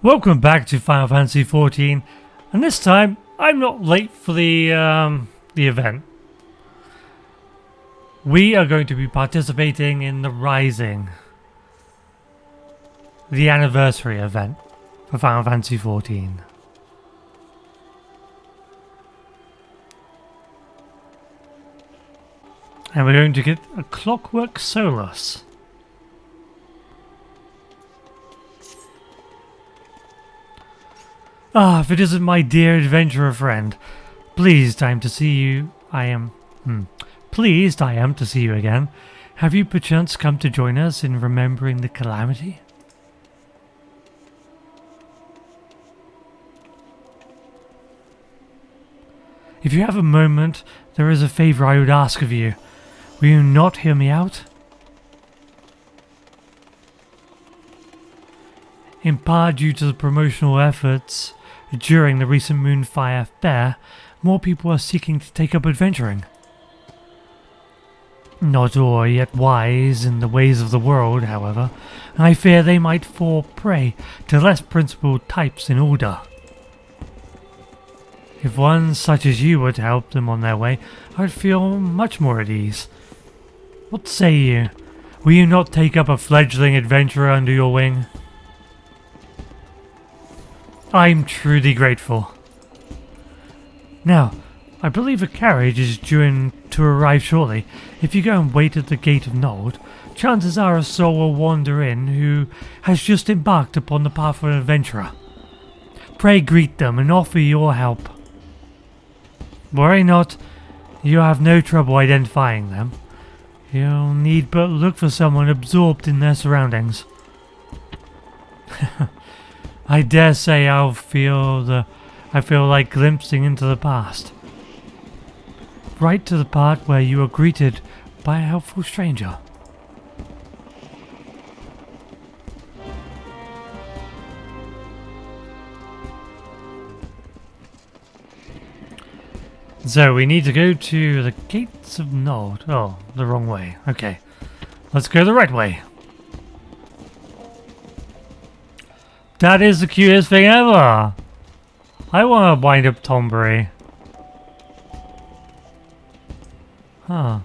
Welcome back to Final Fantasy XIV, and this time I'm not late for the event. We are going to be participating in the Rising, the anniversary event for Final Fantasy XIV. And we're going to get a Clockwork Solus. Ah, if it isn't my dear adventurer friend. Pleased I am to see you. Pleased I am to see you again. Have you perchance come to join us in remembering the calamity? If you have a moment, there is a favor I would ask of you. Will you not hear me out? In part due to the promotional efforts during the recent Moonfire Fair, more people are seeking to take up adventuring. Not all are yet wise in the ways of the world, however, and I fear they might fall prey to less principled types in order. If one such as you were to help them on their way, I would feel much more at ease. What say you? Will you not take up a fledgling adventurer under your wing? I'm truly grateful. Now, I believe a carriage is due to arrive shortly. If you go and wait at the gate of Nold, chances are a soul will wander in who has just embarked upon the path of an adventurer. Pray greet them and offer your help. Worry not, you'll have no trouble identifying them. You'll need but look for someone absorbed in their surroundings. I dare say I feel like glimpsing into the past. Right to the part where you are greeted by a helpful stranger. So we need to go to the gates of Nord. Oh, the wrong way. Okay. Let's go the right way. That is the cutest thing ever! I want to wind up Tombury. Huh.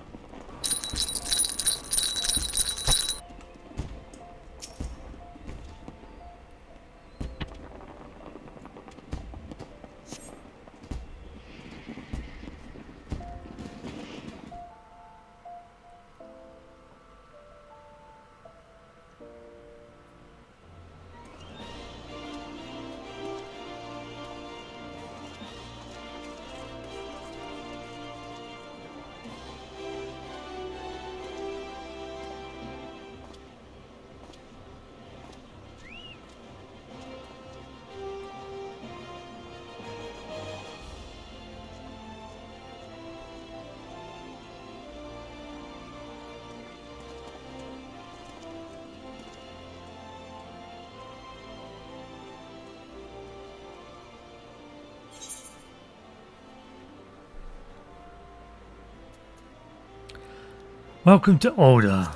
Welcome to Order.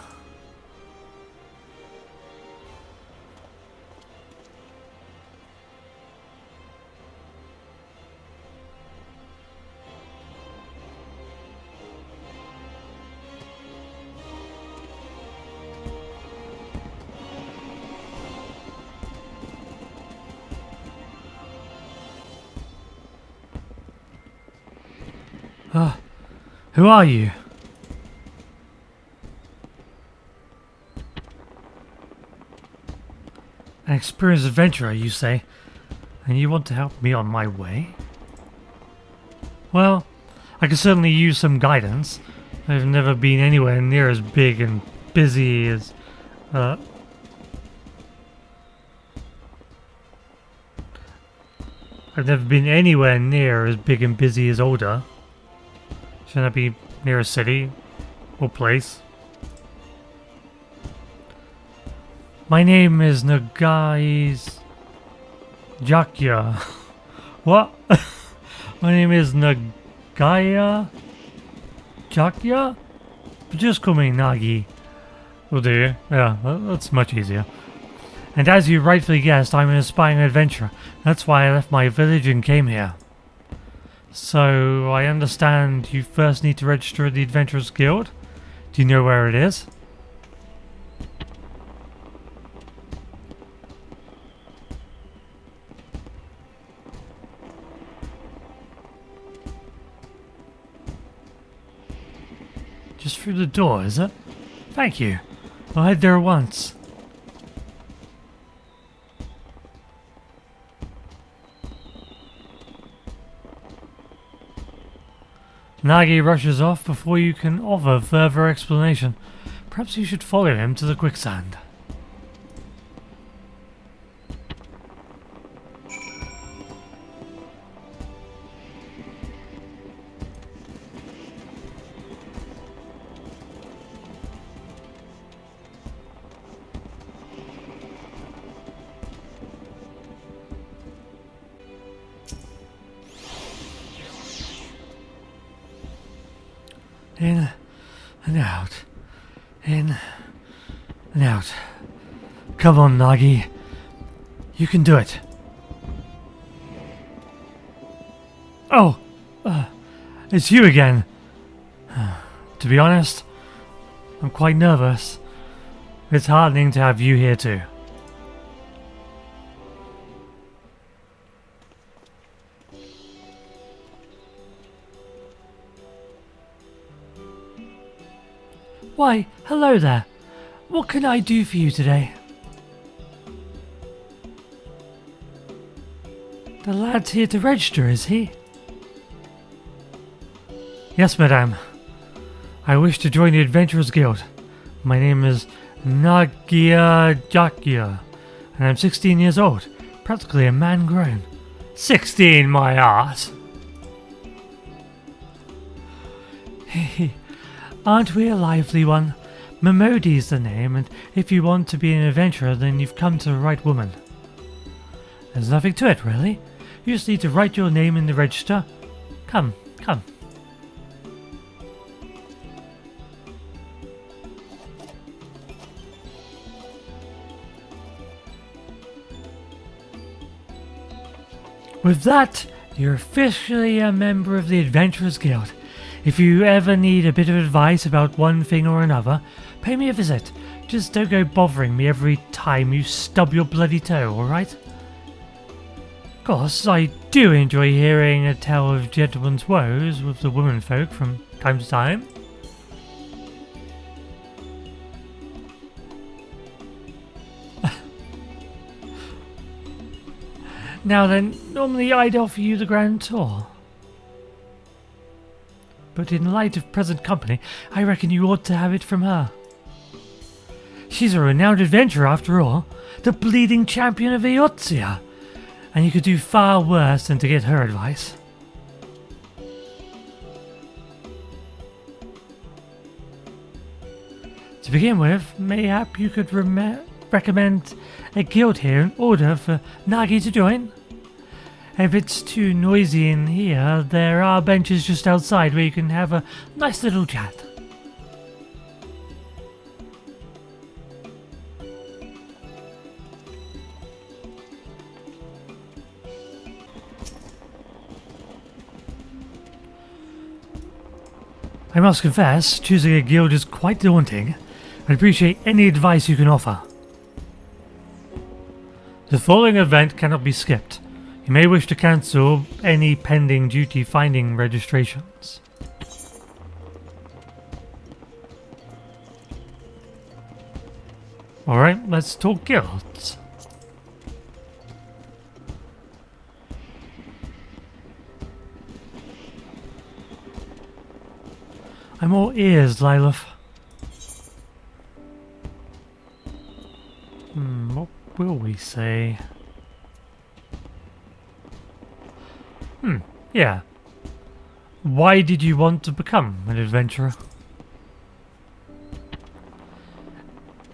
Who are you? An experienced adventurer, you say, and you want to help me on my way? Well, I could certainly use some guidance. I've never been anywhere near as big and busy as... I've never been anywhere near as big and busy as Oda. Shouldn't I be near a city or place? My name is Nagai's Jakya. What? My name is Nagaya Jakya? Just call me Nagi. Will do. Yeah, that's much easier. And as you rightfully guessed, I'm an aspiring adventurer. That's why I left my village and came here. So, I understand you first need to register at the Adventurers Guild? Do you know where it is? Just through the door, is it? Thank you. I'll head there once. Nagi rushes off before you can offer further explanation. Perhaps you should follow him to the quicksand. In and out. In and out. Come on, Nagi. You can do it. Oh! It's you again. To be honest, I'm quite nervous. It's heartening to have you here too. Why, hello there. What can I do for you today? The lad's here to register, is he? Yes, madame. I wish to join the Adventurers Guild. My name is Nagia Jakia, and I'm 16 years old, practically a man grown. 16, my ass! Hehe. Aren't we a lively one? Momodi's the name, and if you want to be an adventurer, then you've come to the right woman. There's nothing to it, really. You just need to write your name in the register. Come, come. With that, you're officially a member of the Adventurers Guild. If you ever need a bit of advice about one thing or another, pay me a visit. Just don't go bothering me every time you stub your bloody toe, alright? Of course, I do enjoy hearing a tale of gentlemen's woes with the womenfolk from time to time. Now then, normally I'd offer you the grand tour. But in light of present company, I reckon you ought to have it from her. She's a renowned adventurer after all, the bleeding champion of Eorzea, and you could do far worse than to get her advice. To begin with, mayhap you could recommend a guild here in order for Nagi to join? If it's too noisy in here, there are benches just outside where you can have a nice little chat. I must confess, choosing a guild is quite daunting. I'd appreciate any advice you can offer. The following event cannot be skipped. You may wish to cancel any pending duty finding registrations. Alright, let's talk guilds. I'm all ears, Lilith. What will we say? Yeah. Why did you want to become an adventurer?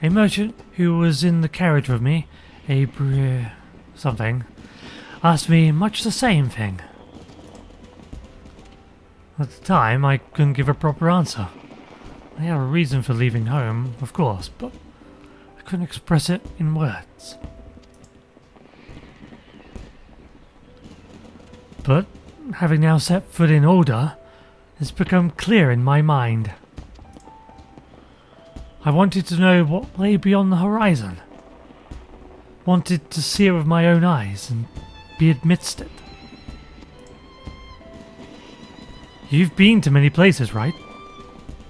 A merchant who was in the carriage with me, something, asked me much the same thing. At the time, I couldn't give a proper answer. I had a reason for leaving home, of course, but I couldn't express it in words. But having now set foot in Order, it's become clear in my mind. I wanted to know what lay beyond the horizon. Wanted to see it with my own eyes and be amidst it. You've been to many places, right?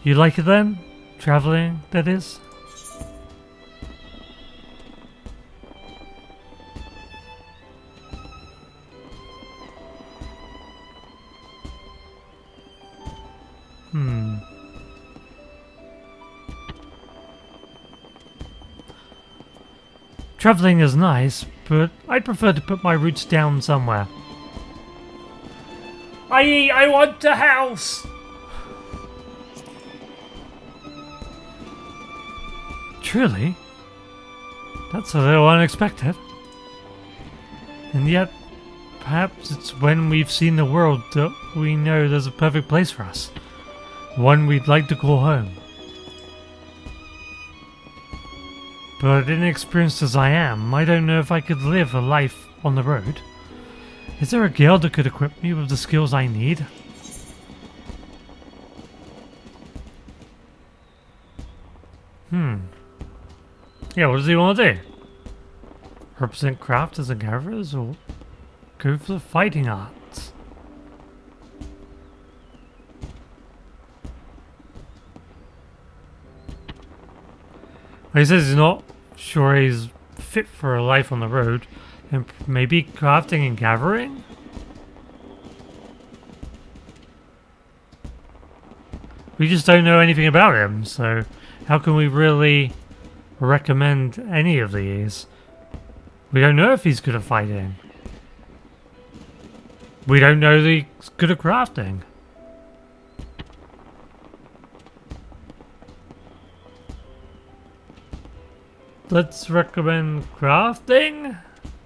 You like it then? Traveling, that is? Traveling is nice, but I'd prefer to put my roots down somewhere. I want a house! Truly? That's a little unexpected. And yet, perhaps it's when we've seen the world that we know there's a perfect place for us. One we'd like to call home. But inexperienced as I am, I don't know if I could live a life on the road. Is there a guild that could equip me with the skills I need? Yeah, what does he want to do? Represent crafters and gatherers, or go for the fighting arts? He says he's not sure he's fit for a life on the road, and maybe crafting and gathering? We just don't know anything about him, so how can we really recommend any of these? We don't know if he's good at fighting. We don't know that he's good at crafting. Let's recommend crafting?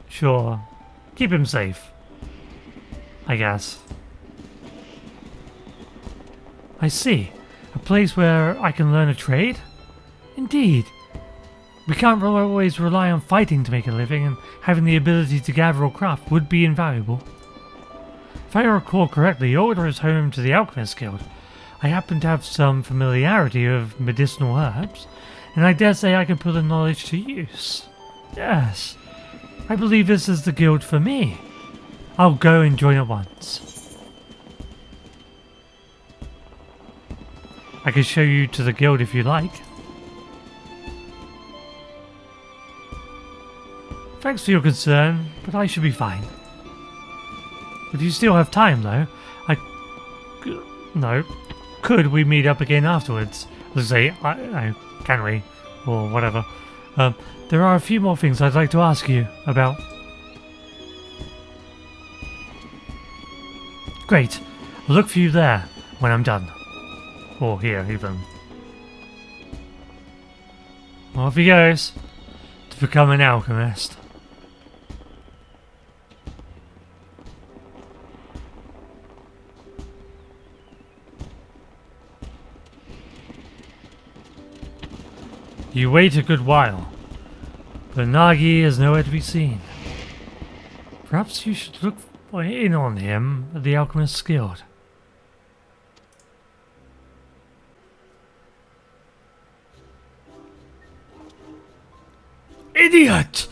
Sure. Keep him safe, I guess. I see. A place where I can learn a trade? Indeed. We can't always rely on fighting to make a living, and having the ability to gather or craft would be invaluable. If I recall correctly, Order is home to the Alchemist Guild. I happen to have some familiarity with medicinal herbs, and I dare say I can put the knowledge to use. Yes, I believe this is the guild for me. I'll go and join at once. I can show you to the guild if you like. Thanks for your concern, but I should be fine. If you still have time though, could we meet up again afterwards? Let's say, can we? Or whatever. There are a few more things I'd like to ask you about. Great. I'll look for you there when I'm done. Or here, even. Off he goes. To become an alchemist. You wait a good while, but Nagi is nowhere to be seen. Perhaps you should look in on him at the Alchemist's Guild. Idiot!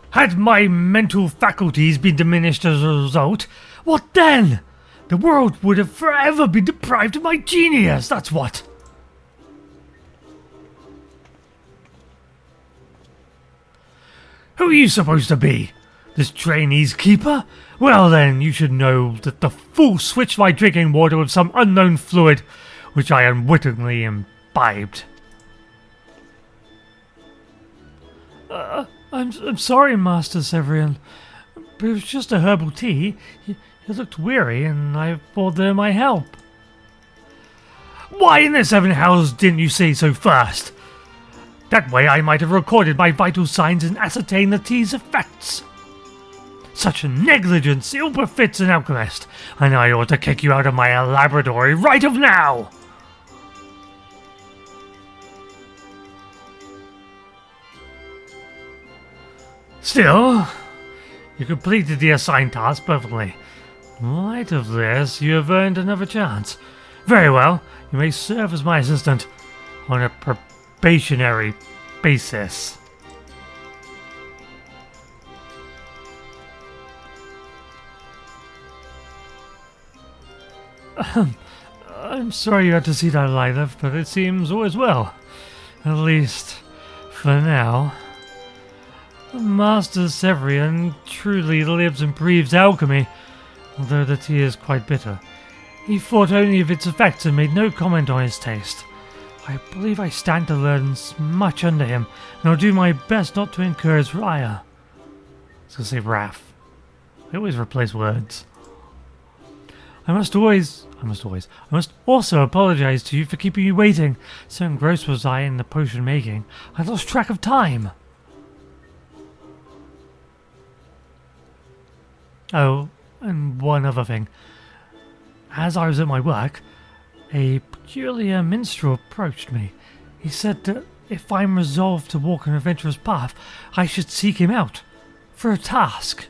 Had my mental faculties been diminished as a result, what then? The world would have forever been deprived of my genius, that's what! Who are you supposed to be? This trainee's keeper? Well then, you should know that the fool switched my drinking water with some unknown fluid, which I unwittingly imbibed. I'm sorry, Master Severian, but it was just a herbal tea. You looked weary, and I thought that it might help. Why in the seven hells didn't you say so first? That way I might have recorded my vital signs and ascertained the tea's effects. Such negligence ill befits an alchemist, and I ought to kick you out of my laboratory right of now! Still, you completed the assigned task perfectly. In light of this, you have earned another chance. Very well, you may serve as my assistant on a probationary basis. I'm sorry you had to see that, Lila, but it seems all is well. At least, for now. Master Severian truly lives and breathes alchemy, although the tea is quite bitter. He thought only of its effects and made no comment on its taste. I believe I stand to learn much under him, and I'll do my best not to incur his ire. I was going to say wrath. I always replace words. I must also apologize to you for keeping you waiting. So engrossed was I in the potion making, I lost track of time. Oh, and one other thing. As I was at my work, a peculiar minstrel approached me. He said that if I'm resolved to walk an adventurous path, I should seek him out for a task.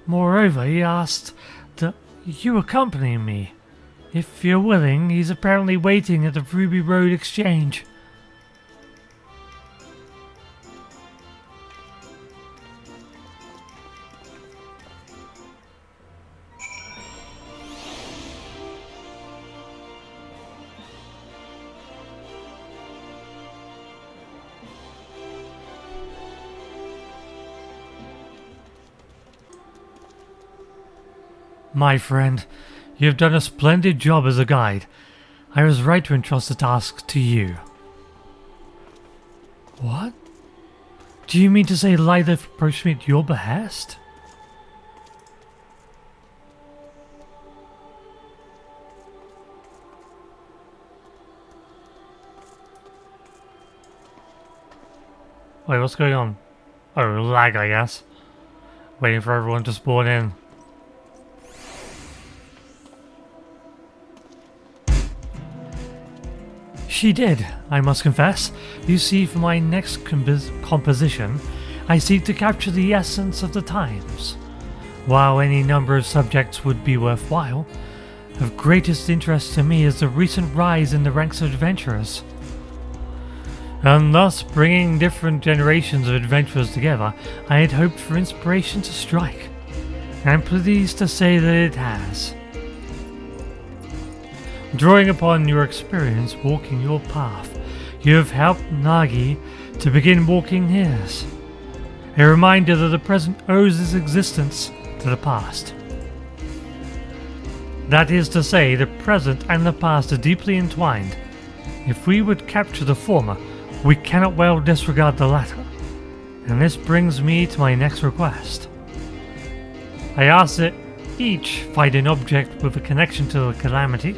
Moreover, he asked that you accompany me. If you're willing, he's apparently waiting at the Ruby Road Exchange. My friend, you have done a splendid job as a guide. I was right to entrust the task to you. What? Do you mean to say Lila approached me at your behest? Wait, what's going on? Oh, lag, I guess. Waiting for everyone to spawn in. She did, I must confess. You see, for my next composition, I seek to capture the essence of the times. While any number of subjects would be worthwhile, of greatest interest to me is the recent rise in the ranks of adventurers. And thus, bringing different generations of adventurers together, I had hoped for inspiration to strike. I'm pleased to say that it has. Drawing upon your experience walking your path, you have helped Nagi to begin walking his. A reminder that the present owes its existence to the past. That is to say, the present and the past are deeply entwined. If we would capture the former, we cannot well disregard the latter. And this brings me to my next request. I ask that each find an object with a connection to the calamity,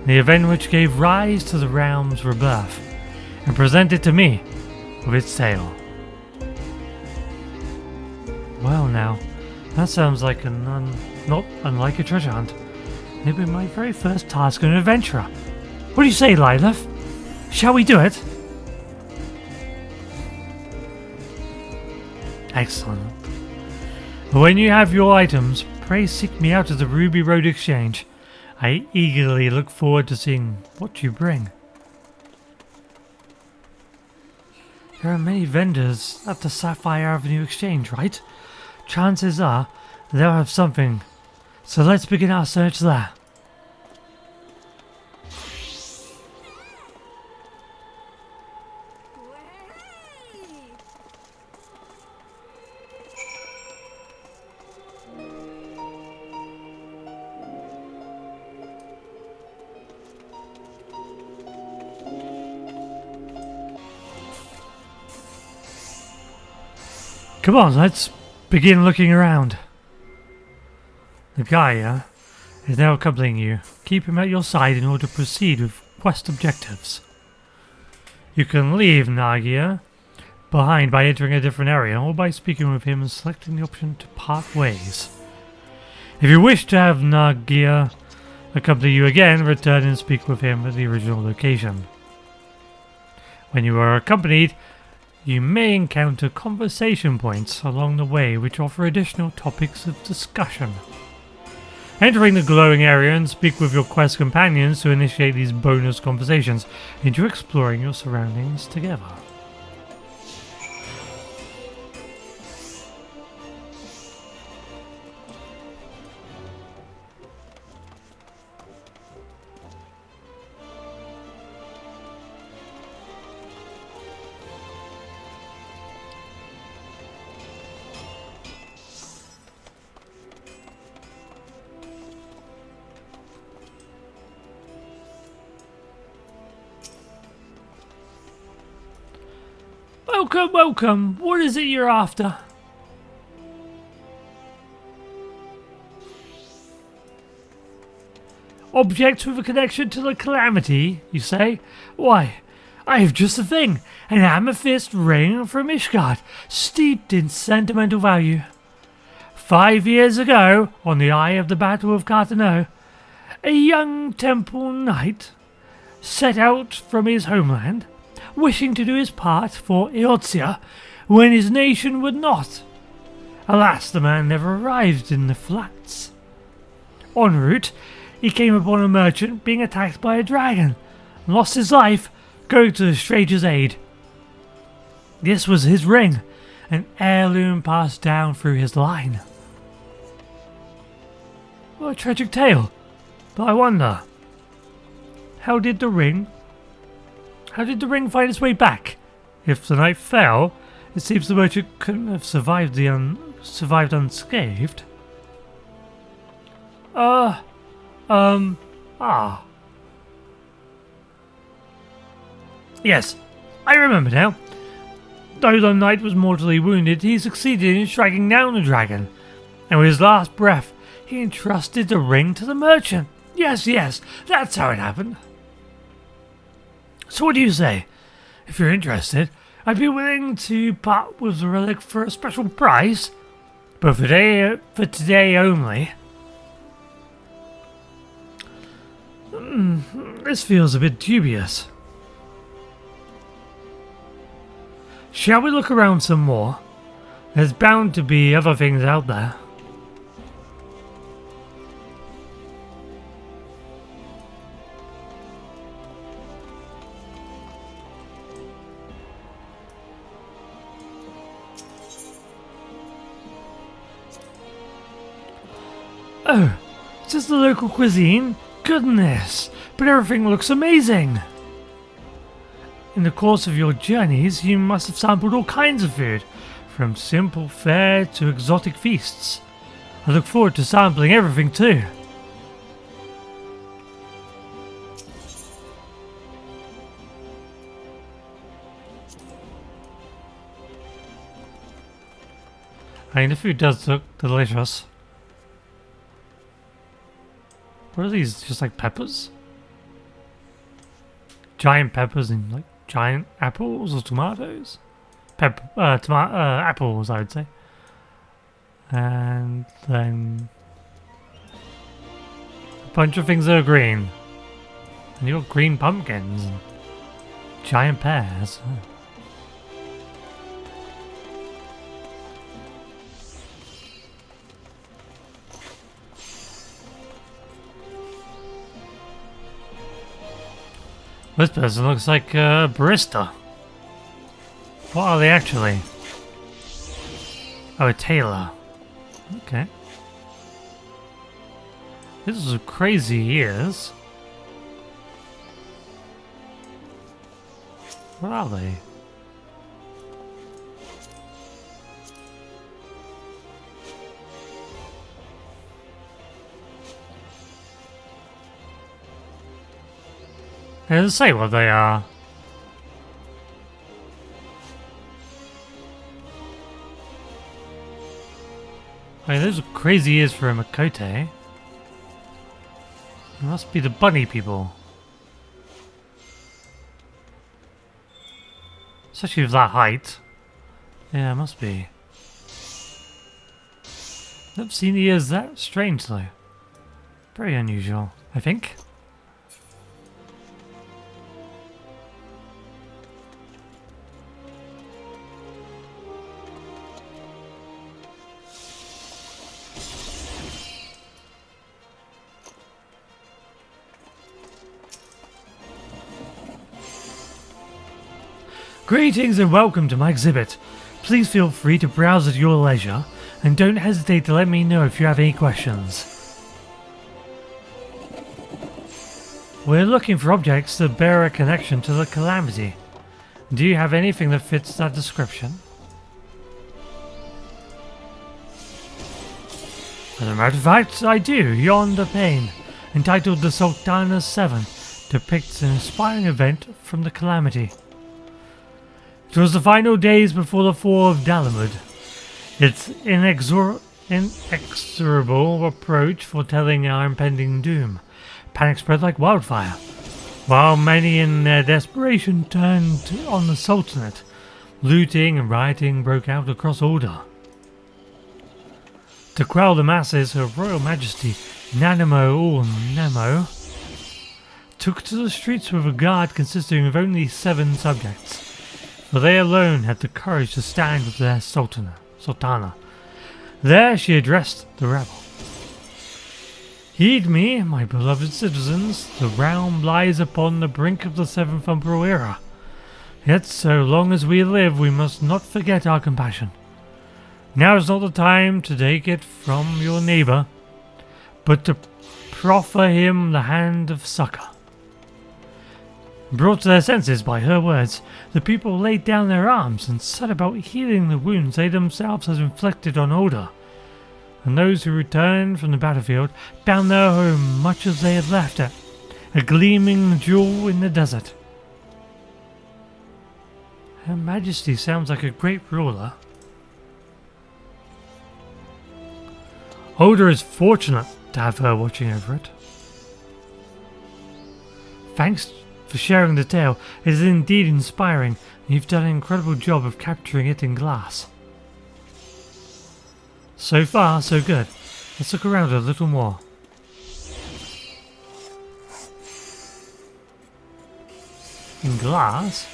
the event which gave rise to the realm's rebirth, and present it to me with its tale. Well now, that sounds like not unlike a treasure hunt. Maybe my very first task as an adventurer. What do you say, Lila? Shall we do it? Excellent. When you have your items, pray seek me out at the Ruby Road Exchange. I eagerly look forward to seeing what you bring. There are many vendors at the Sapphire Avenue Exchange, right? Chances are they'll have something. So let's begin our search there. Come on, let's begin looking around. The guy is now accompanying you. Keep him at your side in order to proceed with quest objectives. You can leave Nagia behind by entering a different area or by speaking with him and selecting the option to part ways. If you wish to have Nagia accompany you again, return and speak with him at the original location. When you are accompanied, You may encounter conversation points along the way which offer additional topics of discussion. Entering the glowing area and speak with your quest companions to initiate these bonus conversations into exploring your surroundings together. Welcome, welcome. What is it you're after? Objects with a connection to the calamity, you say? Why, I have just the thing. An amethyst ring from Ishgard, steeped in sentimental value. 5 years ago, on the eve of the Battle of Cartano, a young temple knight set out from his homeland, wishing to do his part for Eorzea when his nation would not. Alas, the man never arrived in the flats. En route, he came upon a merchant being attacked by a dragon, and lost his life going to the stranger's aid. This was his ring, an heirloom passed down through his line. What a tragic tale, but I wonder, how did the ring find its way back? If the knight fell, it seems the merchant couldn't have survived unscathed. Yes, I remember now. Though the knight was mortally wounded, he succeeded in striking down the dragon, and with his last breath, he entrusted the ring to the merchant. Yes, that's how it happened. So what do you say? If you're interested, I'd be willing to part with the relic for a special price, but for today only. This feels a bit dubious. Shall we look around some more? There's bound to be other things out there. Oh, is this the local cuisine? Goodness, but everything looks amazing! In the course of your journeys, you must have sampled all kinds of food, from simple fare to exotic feasts. I look forward to sampling everything too. I mean, the food does look delicious. What are these? Just like peppers? Giant peppers and like giant apples or tomatoes? Apples, I would say. And then a bunch of things that are green. And you got green pumpkins and giant pears. This person looks like a barista. What are they actually? Oh, a tailor. Okay. This is crazy ears. What are they? It doesn't say what they are. I mean, those are crazy ears for a Makote. It must be the bunny people. Especially with that height. Yeah, it must be. Never seen the ears that strange though. Very unusual, I think. Greetings and welcome to my exhibit. Please feel free to browse at your leisure, and don't hesitate to let me know if you have any questions. We're looking for objects that bear a connection to the calamity. Do you have anything that fits that description? As a matter of fact, I do. Yonder pane, entitled The Sultana's Seven, depicts an inspiring event from the calamity. It was the final days before the fall of Dalamud. Its inexorable approach foretelling our impending doom. Panic spread like wildfire, while many in their desperation turned on the Sultanate. Looting and rioting broke out across Order. To quell the masses, Her Royal Majesty Nanamo or Nemo took to the streets with a guard consisting of only 7 subjects, for they alone had the courage to stand with their Sultana. There she addressed the rebel. Heed me, my beloved citizens, the realm lies upon the brink of the 7th Umbral era. Yet so long as we live, we must not forget our compassion. Now is not the time to take it from your neighbour, but to proffer him the hand of succour. Brought to their senses by her words, the people laid down their arms and set about healing the wounds they themselves had inflicted on Order. And those who returned from the battlefield found their home much as they had left it, a gleaming jewel in the desert. Her Majesty sounds like a great ruler. Order is fortunate to have her watching over it. Thanks for sharing the tale. It is indeed inspiring, and you've done an incredible job of capturing it in glass. So far, so good. Let's look around a little more. In glass?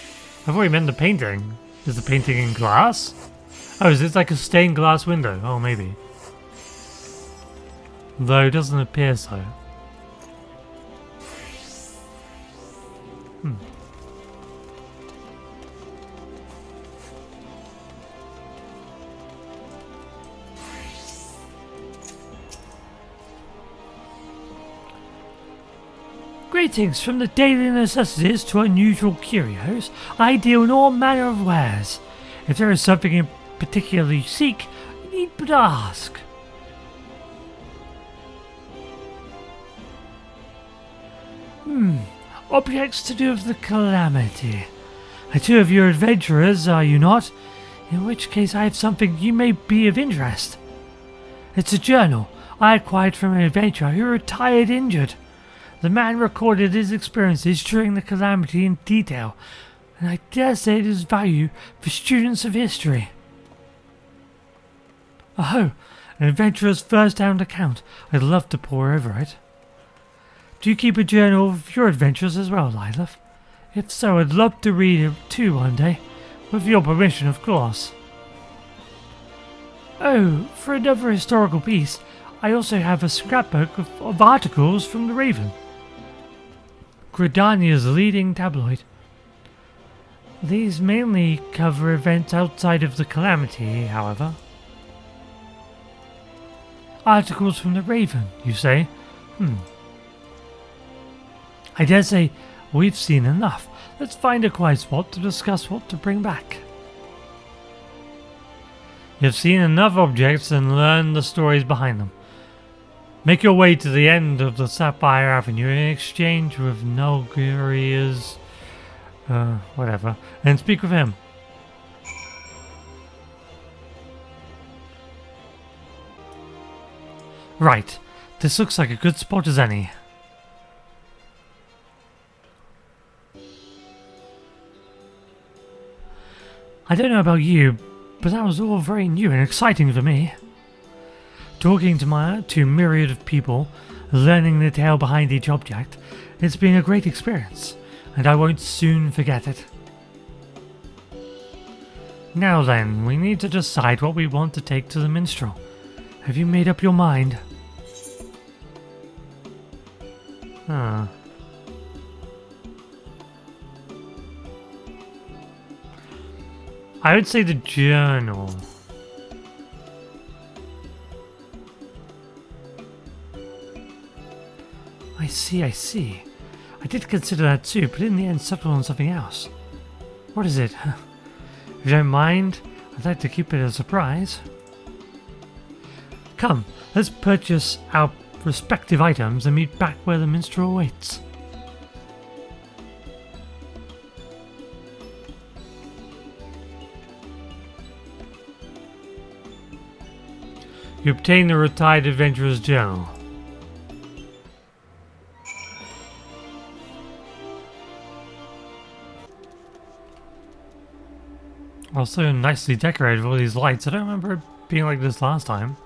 I thought you meant the painting. Is the painting in glass? Oh, is it like a stained glass window? Oh, maybe. Though it doesn't appear so. Greetings from the daily necessities to unusual curios. I deal in all manner of wares. If there is something in particular you seek, you need but ask. Objects to do with the calamity. The 2 of you are adventurers, are you not? In which case I have something you may be of interest. It's a journal I acquired from an adventurer who retired injured. The man recorded his experiences during the calamity in detail, and I dare say it is value for students of history. Oh, an adventurer's first-hand account. I'd love to pore over it. Do you keep a journal of your adventures as well, Lilith? If so, I'd love to read it too one day. With your permission, of course. Oh, for another historical piece, I also have a scrapbook of articles from the Raven, Gridania's leading tabloid. These mainly cover events outside of the calamity, however. Articles from the Raven, you say? I dare say we've seen enough. Let's find a quiet spot to discuss what to bring back. You've seen enough objects and learned the stories behind them. Make your way to the end of the Sapphire Avenue in exchange with Nulguria's... whatever, and speak with him. Right, this looks like a good spot as any. I don't know about you, but that was all very new and exciting for me. Talking to a myriad of people, learning the tale behind each object, it's been a great experience, and I won't soon forget it. Now then, we need to decide what we want to take to the minstrel. Have you made up your mind? I would say the journal. I see, I see. I did consider that too, but in the end settled on something else. What is it? If you don't mind, I'd like to keep it a surprise. Come, let's purchase our respective items and meet back where the minstrel awaits. You obtain the retired adventurer's journal. Also nicely decorated with all these lights. I don't remember it being like this last time.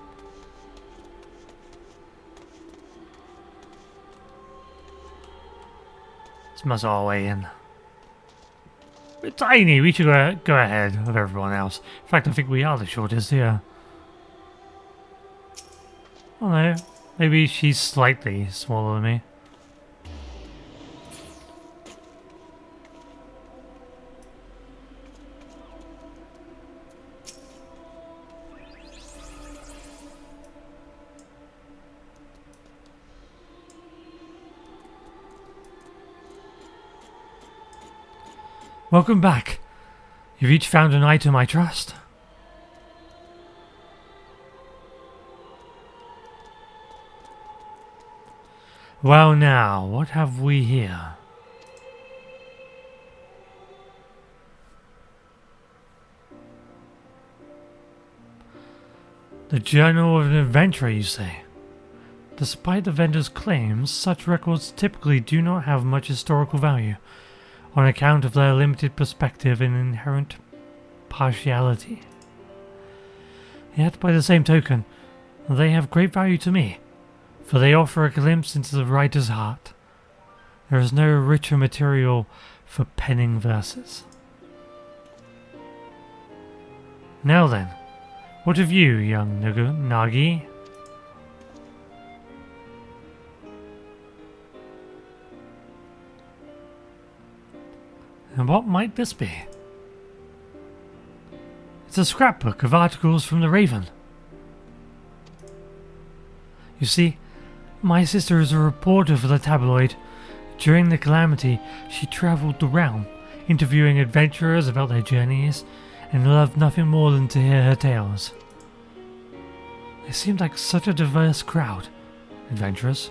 Let's muscle our way in. We're tiny. We should go ahead of everyone else. In fact, I think we are the shortest here. Oh no, maybe she's slightly smaller than me. Welcome back. You've each found an item I trust. Well now, what have we here? The Journal of an Adventurer, you say? Despite the vendor's claims, such records typically do not have much historical value, on account of their limited perspective and inherent partiality. Yet, by the same token, they have great value to me, for they offer a glimpse into the writer's heart. There is no richer material for penning verses. Now then, what of you, young Nagi? And what might this be? It's a scrapbook of articles from the Raven. You see, my sister is a reporter for the tabloid. During the calamity, she travelled the realm, interviewing adventurers about their journeys, and loved nothing more than to hear her tales. They seemed like such a diverse crowd, adventurers.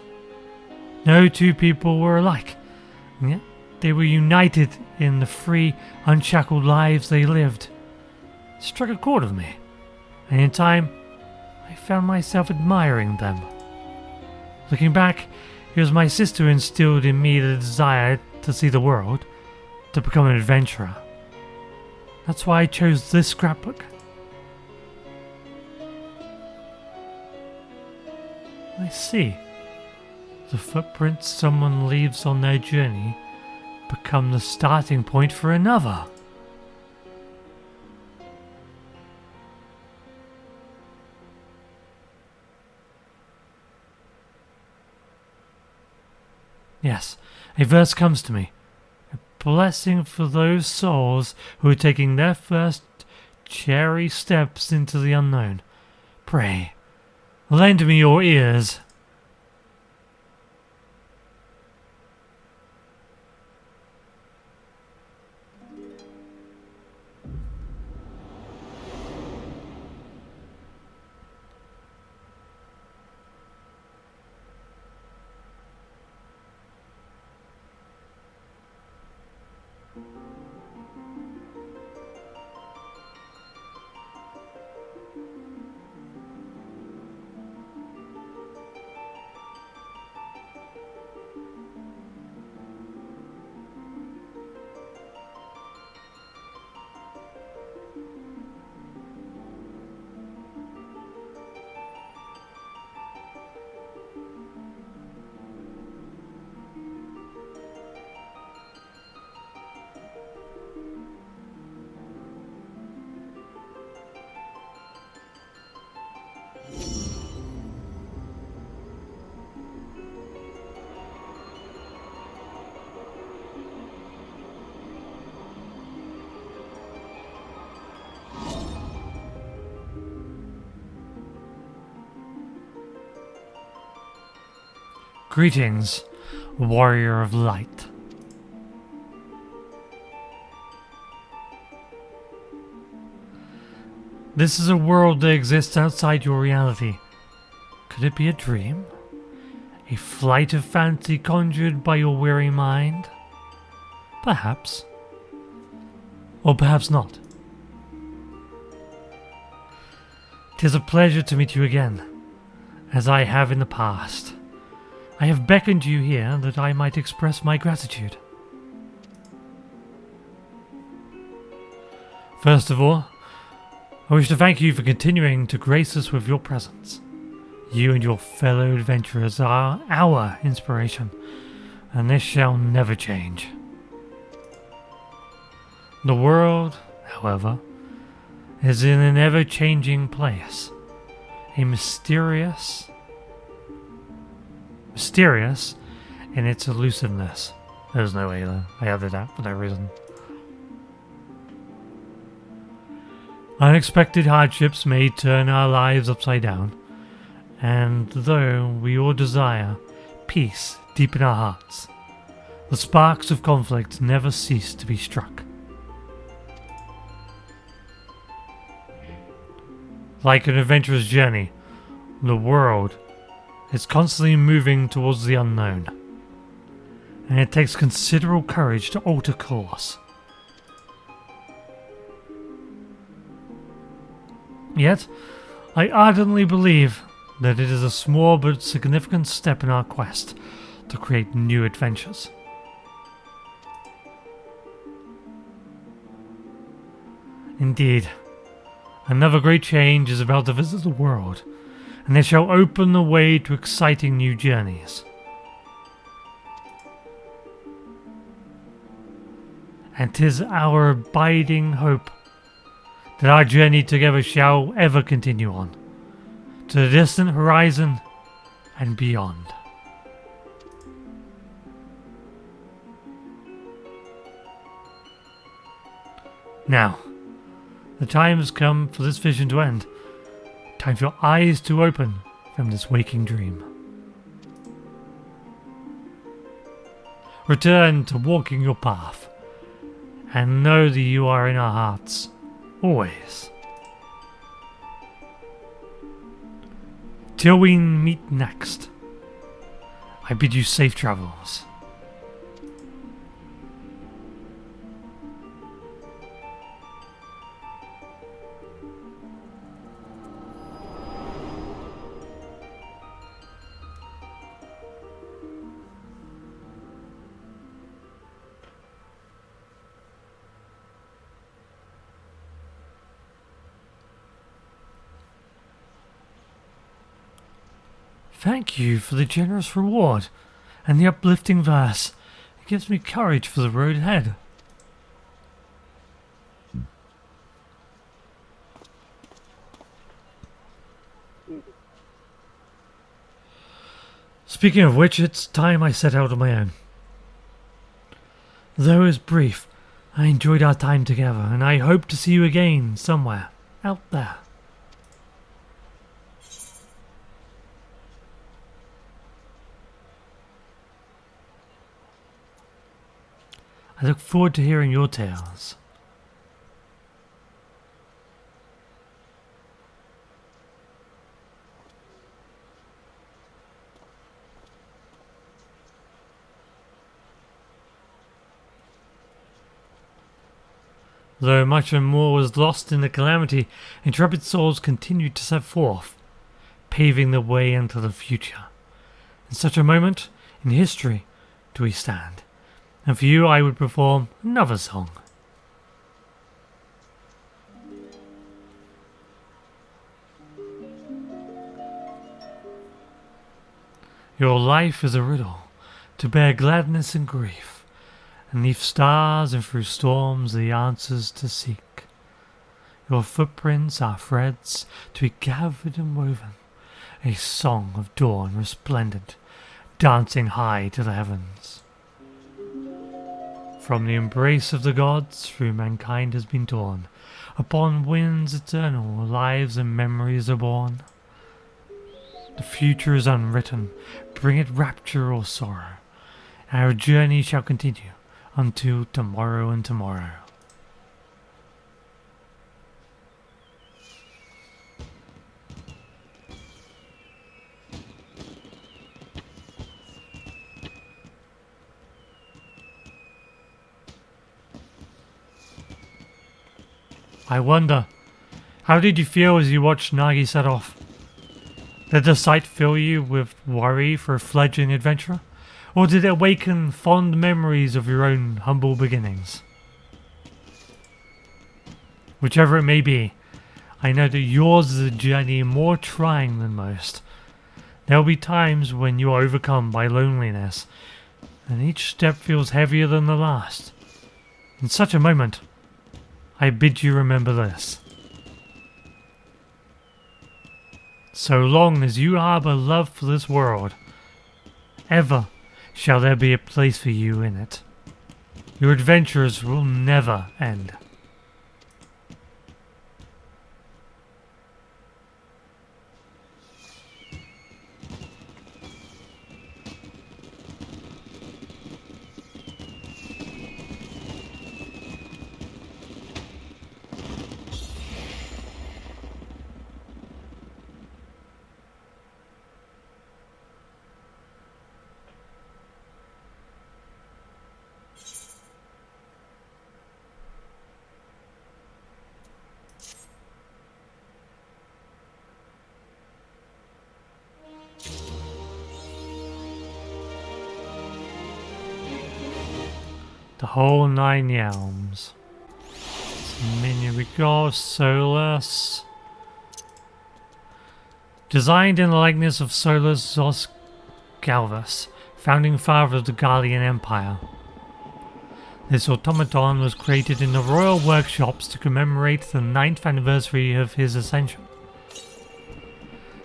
No two people were alike, and yet they were united in the free, unshackled lives they lived. It struck a chord with me, and in time, I found myself admiring them. Looking back, it was my sister who instilled in me the desire to see the world, to become an adventurer. That's why I chose this scrapbook. I see. The footprints someone leaves on their journey become the starting point for another. Yes, a verse comes to me. A blessing for those souls who are taking their first cherry steps into the unknown. Pray, lend me your ears. Greetings, warrior of light. This is a world that exists outside your reality. Could it be a dream? A flight of fancy conjured by your weary mind? Perhaps. Or perhaps not. 'Tis a pleasure to meet you again, as I have in the past. I have beckoned you here that I might express my gratitude. First of all, I wish to thank you for continuing to grace us with your presence. You and your fellow adventurers are our inspiration, and this shall never change. The world, however, is in an ever-changing place. A mysterious in its elusiveness. There's no way though. I added that for no reason. Unexpected hardships may turn our lives upside down, and though we all desire peace deep in our hearts, the sparks of conflict never cease to be struck. Like an adventurous journey, the world is constantly moving towards the unknown, and it takes considerable courage to alter course. Yet, I ardently believe that it is a small but significant step in our quest to create new adventures. Indeed, another great change is about to visit the world, and it shall open the way to exciting new journeys. And 'tis our abiding hope that our journey together shall ever continue on, to the distant horizon and beyond. Now, the time has come for this vision to end. Time for your eyes to open from this waking dream. Return to walking your path, and know that you are in our hearts, always. Till we meet next, I bid you safe travels. Thank you for the generous reward and the uplifting verse. It gives me courage for the road ahead. Speaking of which, it's time I set out on my own. Though it was brief, I enjoyed our time together, and I hope to see you again somewhere out there. I look forward to hearing your tales. Though much and more was lost in the calamity, intrepid souls continued to set forth, paving the way into the future. In such a moment in history do we stand. And for you I would perform another song. Your life is a riddle, to bear gladness and grief, and neath stars and through storms the answers to seek. Your footprints are threads to be gathered and woven, a song of dawn resplendent, dancing high to the heavens. From the embrace of the gods through mankind has been torn. Upon winds eternal lives and memories are born. The future is unwritten, bring it rapture or sorrow. Our journey shall continue until tomorrow and tomorrow. I wonder, how did you feel as you watched Nagi set off? Did the sight fill you with worry for a fledgling adventurer? Or did it awaken fond memories of your own humble beginnings? Whichever it may be, I know that yours is a journey more trying than most. There will be times when you are overcome by loneliness, and each step feels heavier than the last. In such a moment, I bid you remember this. So long as you harbour love for this world, ever shall there be a place for you in it. Your adventures will never end. The whole 9 yalms. Minion we go, Solus. Designed in the likeness of Solus Zos Galvus, founding father of the Gallian Empire. This automaton was created in the royal workshops to commemorate the 9th anniversary of his ascension.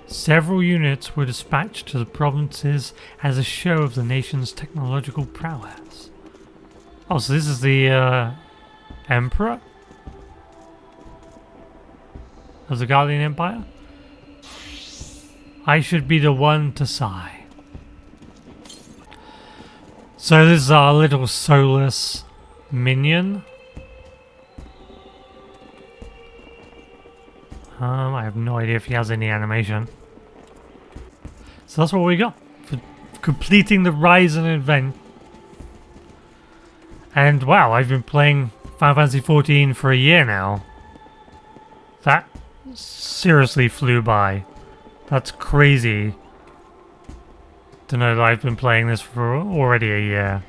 Several units were dispatched to the provinces as a show of the nation's technological prowess. Oh, so this is the Emperor of the Gallian Empire? I should be the one to sigh. So this is our little Solus minion. I have no idea if he has any animation. So that's what we got for completing the Ryzen event. And wow, I've been playing Final Fantasy XIV for a year now. That seriously flew by. That's crazy to know that I've been playing this for already a year.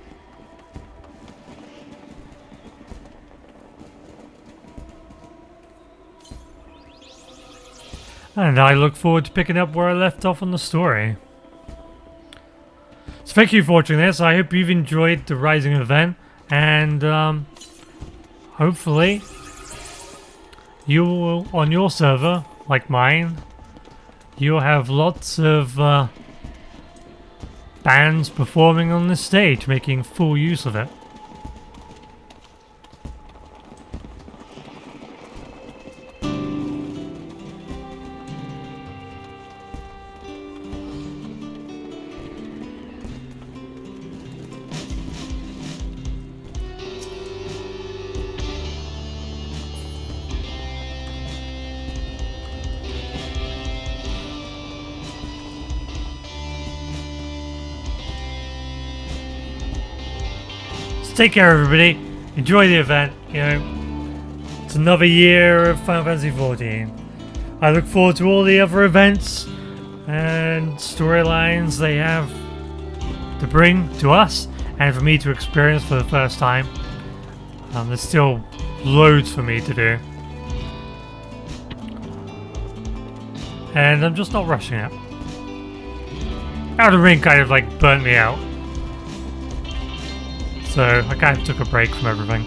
And I look forward to picking up where I left off on the story. So thank you for watching this. I hope you've enjoyed the Rising event. And hopefully you will, on your server, like mine, you'll have lots of bands performing on this stage, making full use of it. Take care, everybody. Enjoy the event. You know, it's another year of Final Fantasy XIV. I look forward to all the other events and storylines they have to bring to us and for me to experience for the first time. There's still loads for me to do. And I'm just not rushing it. Outer Ring kind of like burnt me out. So I kind of took a break from everything.